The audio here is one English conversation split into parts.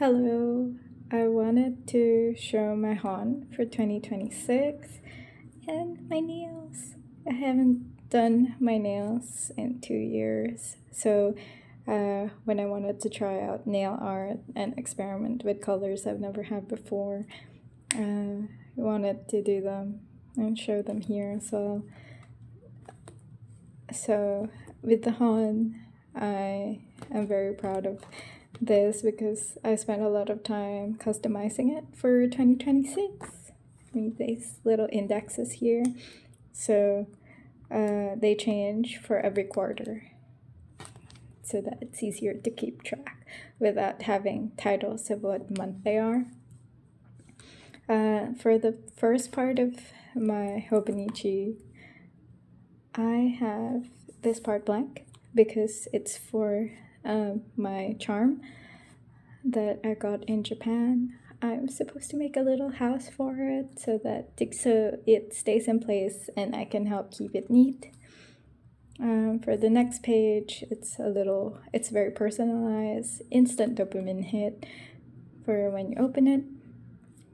Hello, I wanted to show my HON for 2026 and my nails. I haven't done my nails in 2 years, so when I wanted to try out nail art and experiment with colors I've never had before, I wanted to do them and show them here as well. So with the HON, I am very proud of this because I spent a lot of time customizing it for 2026. With these little indexes here, so they change for every quarter so that it's easier to keep track without having titles of what month they are. For the first part of my Hobonichi, I have this part blank because it's for my charm that I got in Japan. I'm supposed to make a little house for it so it stays in place and I can help keep it neat. For the next page, it's very personalized, instant dopamine hit for when you open it.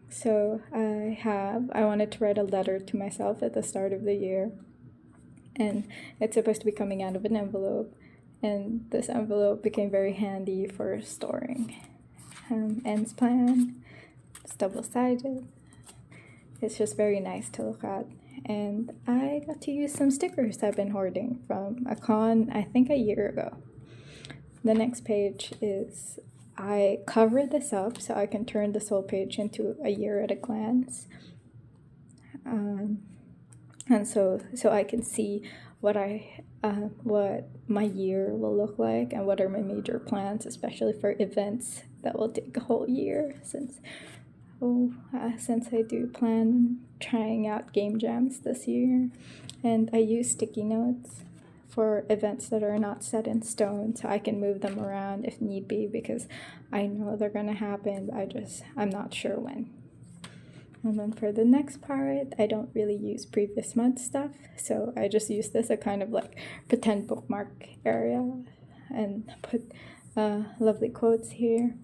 So I wanted to write a letter to myself at the start of the year, and it's supposed to be coming out of an envelope, and this envelope became very handy for storing ends plan. It's double-sided. It's just very nice to look at, and I got to use some stickers I've been hoarding from a con I think a year ago. The next page is I covered this up so I can turn this whole page into a year at a glance. And so I can see what my year will look like and what are my major plans, especially for events that will take a whole year, since I do plan trying out game jams this year. And I use sticky notes for events that are not set in stone, so I can move them around if need be, because I know they're gonna happen, but I'm not sure when. And then for the next part, I don't really use previous month stuff, so I just use this as a kind of like pretend bookmark area and put lovely quotes here.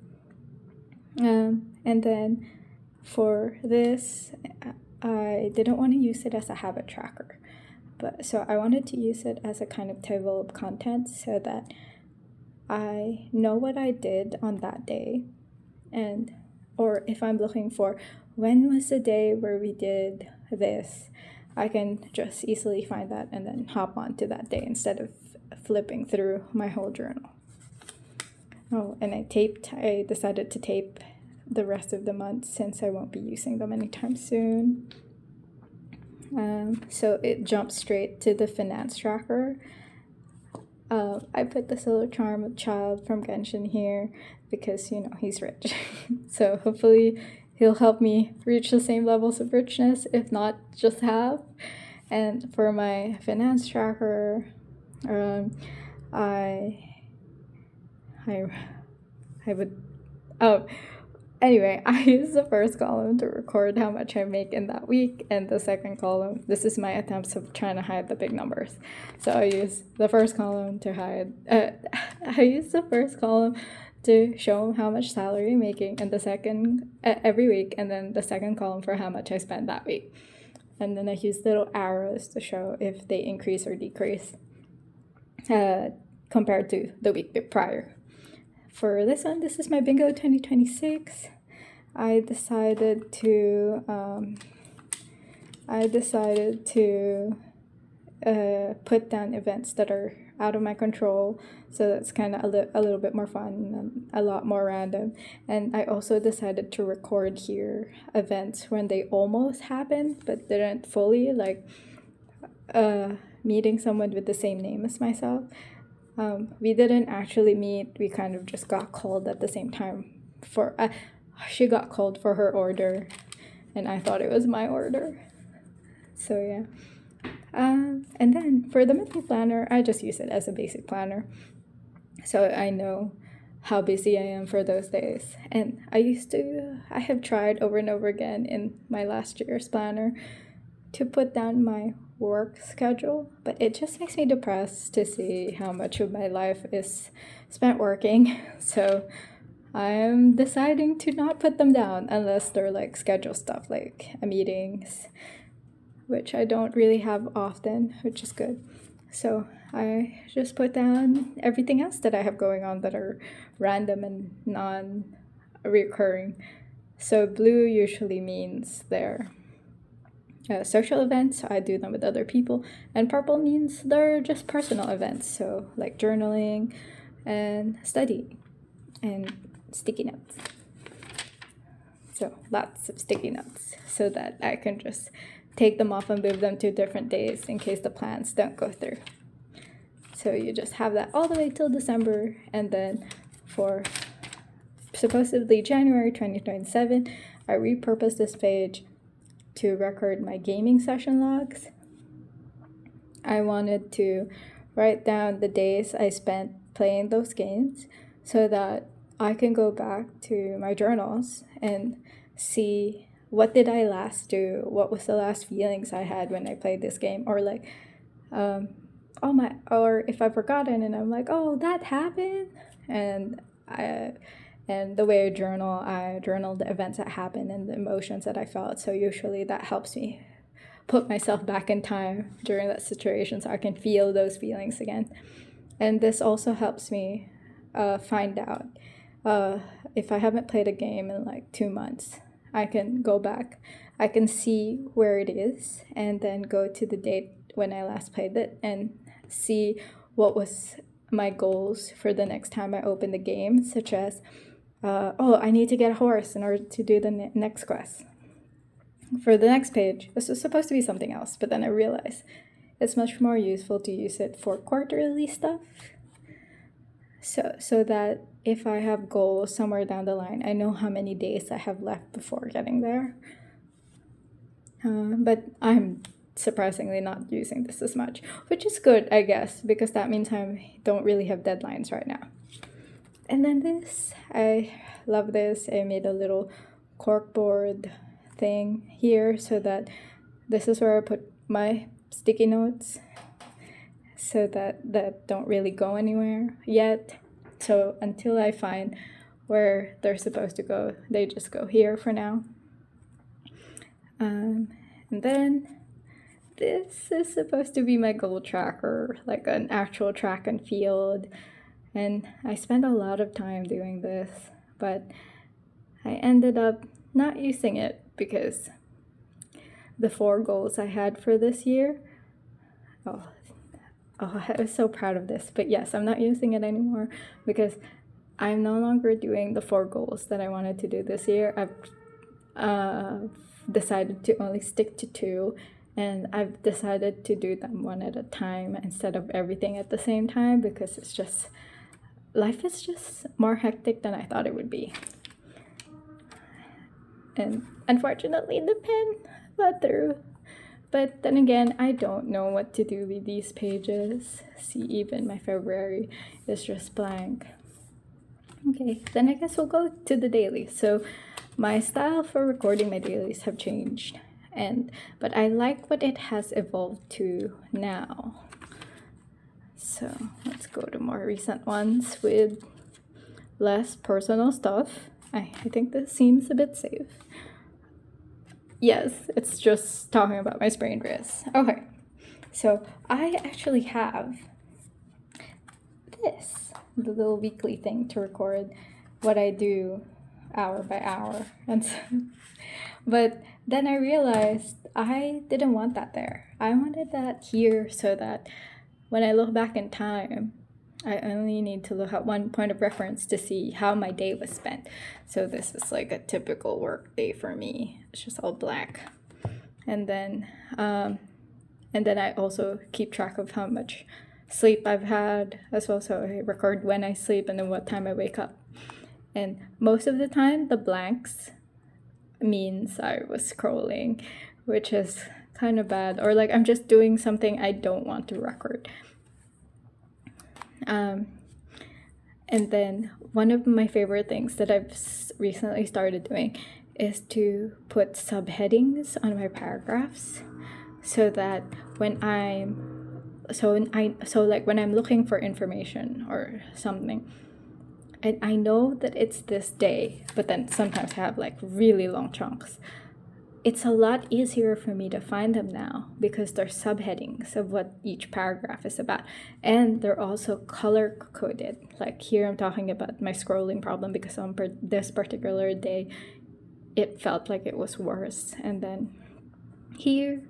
And then for this, I didn't want to use it as a habit tracker, so I wanted to use it as a kind of table of contents so that I know what I did on that day, or if I'm looking for when was the day where we did this, I can just easily find that and then hop on to that day instead of flipping through my whole journal. Oh, and I decided to tape the rest of the month since I won't be using them anytime soon. So it jumps straight to the finance tracker. I put this little charm child from Genshin here because, he's rich. So hopefully he'll help me reach the same levels of richness, if not just half. And for my finance tracker, Anyway, I use the first column to record how much I make in that week, and the second column, this is my attempts of trying to hide the big numbers. So I use the first column to show how much salary I'm making, and the second, every week, and then the second column for how much I spend that week. And then I use little arrows to show if they increase or decrease compared to the week prior. For this one, this is my bingo 2026. I decided to put down events that are out of my control, so that's kind of a little bit more fun and a lot more random. And I also decided to record here events when they almost happened but didn't fully, like meeting someone with the same name as myself. We didn't actually meet, we kind of just got called at the same time she got called for her order and I thought it was my order. So yeah. And then for the monthly planner, I just use it as a basic planner, so I know how busy I am for those days. And I have tried over and over again in my last year's planner to put down my work schedule, but it just makes me depressed to see how much of my life is spent working. So I'm deciding to not put them down unless they're like scheduled stuff, like meetings, which I don't really have often, which is good. So I just put down everything else that I have going on that are random and non-recurring. So blue usually means they're social events, so I do them with other people, and purple means they're just personal events, so like journaling and study and sticky notes. So lots of sticky notes so that I can just take them off and move them to different days in case the plans don't go through. So you just have that all the way till December, and then for supposedly January 2027, I repurposed this page to record my gaming session logs. I wanted to write down the days I spent playing those games so that I can go back to my journals and see what did I last do, what was the last feelings I had when I played this game, or like or if I've forgotten and I'm like, oh, that happened, and the way I journal the events that happened and the emotions that I felt. So usually that helps me put myself back in time during that situation so I can feel those feelings again. And this also helps me find out if I haven't played a game in like 2 months. I can go back, I can see where it is, and then go to the date when I last played it and see what was my goals for the next time I open the game, such as I need to get a horse in order to do the next quest. For the next page, this was supposed to be something else, but then I realized it's much more useful to use it for quarterly stuff. So that if I have goals somewhere down the line, I know how many days I have left before getting there. But I'm surprisingly not using this as much, which is good, I guess, because that means I don't really have deadlines right now. And then this, I love this. I made a little corkboard thing here so that this is where I put my sticky notes so that don't really go anywhere yet. So until I find where they're supposed to go, they just go here for now. And then this is supposed to be my goal tracker, like an actual track and field. And I spent a lot of time doing this, but I ended up not using it because the 4 goals I had for this year, I was so proud of this. But yes, I'm not using it anymore because I'm no longer doing the 4 goals that I wanted to do this year. I've decided to only stick to 2, and I've decided to do them one at a time instead of everything at the same time because it's just, life is just more hectic than I thought it would be. And unfortunately, the pen got through. But then again, I don't know what to do with these pages. See, even my February is just blank. Okay, then I guess we'll go to the daily. So my style for recording my dailies have changed, but I like what it has evolved to now. So let's go to more recent ones with less personal stuff. I think this seems a bit safe. Yes, it's just talking about my sprained wrist. Okay, so I actually have this, the little weekly thing to record what I do hour by hour. But then I realized I didn't want that there. I wanted that here so that when I look back in time, I only need to look at one point of reference to see how my day was spent. So this is like a typical work day for me. It's just all black. And then I also keep track of how much sleep I've had as well. So I record when I sleep and then what time I wake up. And most of the time, the blanks means I was scrolling, which is kind of bad. Or like I'm just doing something I don't want to record. And then one of my favorite things that I've recently started doing is to put subheadings on my paragraphs so that when I'm looking for information or something, and I know that it's this day, but then sometimes I have like really long chunks. It's a lot easier for me to find them now because they're subheadings of what each paragraph is about. And they're also color coded. Like here I'm talking about my scrolling problem because on this particular day, it felt like it was worse. And then here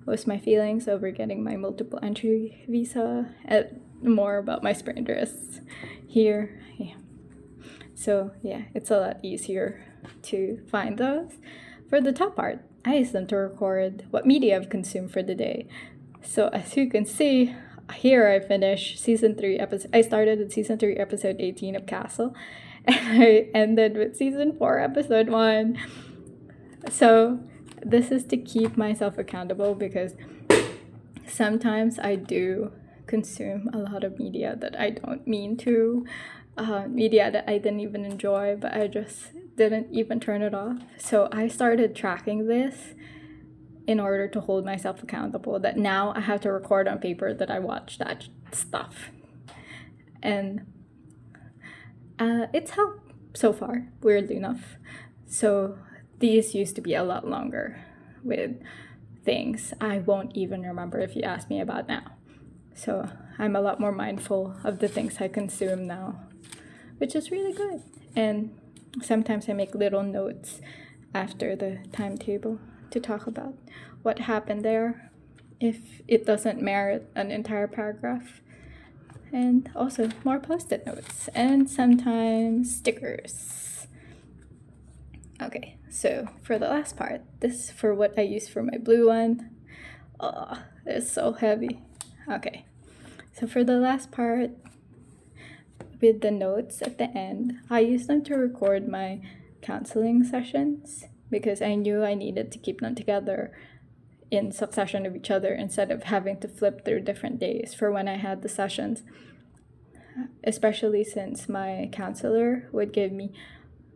was my feelings over getting my multiple entry visa, and more about my sprained wrists. Here, yeah. So yeah, it's a lot easier to find those. For the top part, I use them to record what media I've consumed for the day. So as you can see, here I finished season 3 episode. I started at season 3 episode 18 of Castle, and I ended with season 4 episode 1. So this is to keep myself accountable because sometimes I do consume a lot of media that I don't mean to, media that I didn't even enjoy, but I just didn't even turn it off. So I started tracking this in order to hold myself accountable, that now I have to record on paper that I watched that stuff. And it's helped so far, weirdly enough. So these used to be a lot longer with things I won't even remember if you ask me about now. So I'm a lot more mindful of the things I consume now, which is really good. And sometimes I make little notes after the timetable to talk about what happened there if it doesn't merit an entire paragraph. And also more post-it notes and sometimes stickers. Okay, so for the last part, this is for what I use for my blue one. Oh, it's so heavy. Okay, so for the last part, with the notes at the end, I use them to record my counseling sessions because I knew I needed to keep them together in succession of each other instead of having to flip through different days for when I had the sessions, especially since my counselor would give me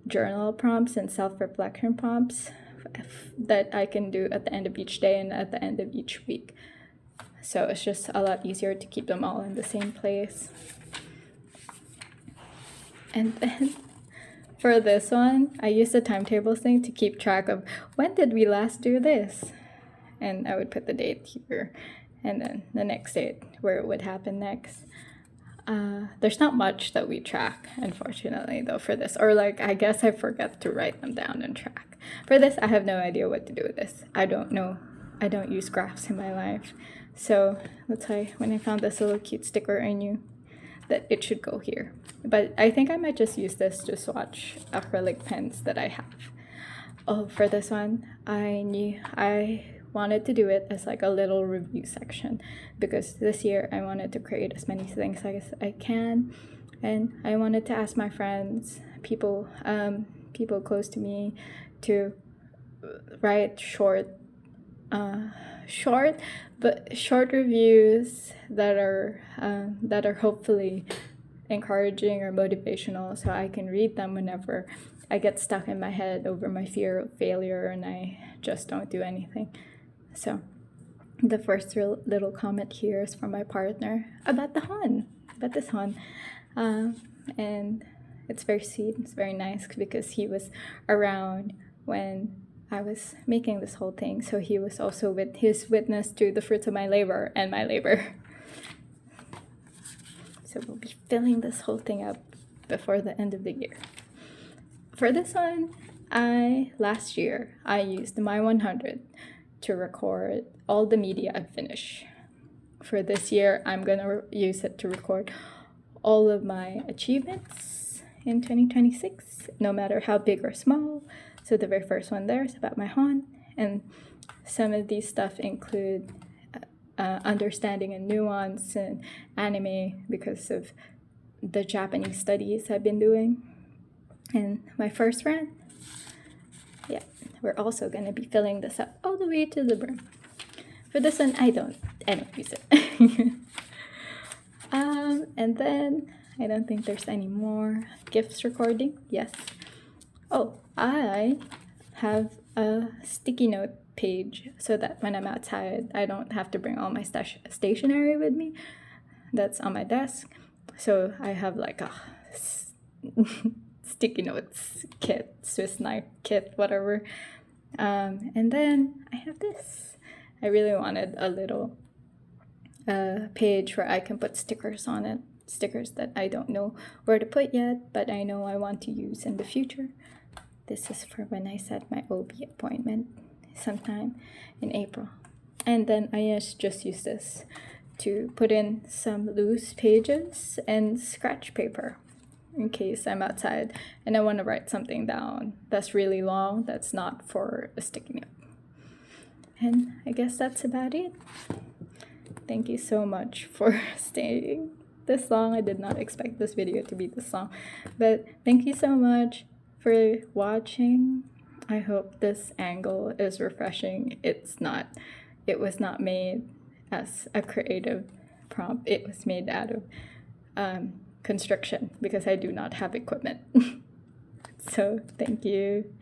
journal prompts and self-reflection prompts that I can do at the end of each day and at the end of each week. So it's just a lot easier to keep them all in the same place. And then for this one, I used the timetables thing to keep track of when did we last do this? And I would put the date here and then the next date where it would happen next. There's not much that we track, unfortunately, though, for this. Or like, I guess I forget to write them down and track. For this, I have no idea what to do with this. I don't know. I don't use graphs in my life. So that's why when I found this little cute sticker, I knew that it should go here. But I think I might just use this to swatch acrylic pens that I have. Oh, for this one, I knew I wanted to do it as like a little review section because this year I wanted to create as many things as I can, and I wanted to ask my friends, people close to me, to write short reviews that are hopefully encouraging or motivational, so I can read them whenever I get stuck in my head over my fear of failure and I just don't do anything. So the first little comment here is from my partner about the HON, about this HON. And it's very sweet, it's very nice because he was around when I was making this whole thing. So he was also with his witness to the fruits of my labor and my labor. So we'll be filling this whole thing up before the end of the year. For this one, last year I used my 100 to record all the media I finish. For this year, I'm gonna use it to record all of my achievements in 2026, no matter how big or small. So the very first one there is about my HON, and some of these stuff include understanding a nuance in anime because of the Japanese studies I've been doing. And my first rant, yeah, we're also gonna be filling this up all the way to the brim. For this one, I don't use it. And then I don't think there's any more gifts recording. Yes. Oh, I have a sticky note page so that when I'm outside, I don't have to bring all my stationery with me. That's on my desk. So I have like sticky notes kit, Swiss knife kit, whatever. And then I have this. I really wanted a little page where I can put stickers on it. Stickers that I don't know where to put yet, but I know I want to use in the future. This is for when I set my OB appointment sometime in April. And then I just use this to put in some loose pages and scratch paper in case I'm outside and I want to write something down that's really long, that's not for a sticky note. And I guess that's about it. Thank you so much for staying this long. I did not expect this video to be this long, but thank you so much for watching. I hope this angle is refreshing. It was not made as a creative prompt. It was made out of construction because I do not have equipment. So thank you.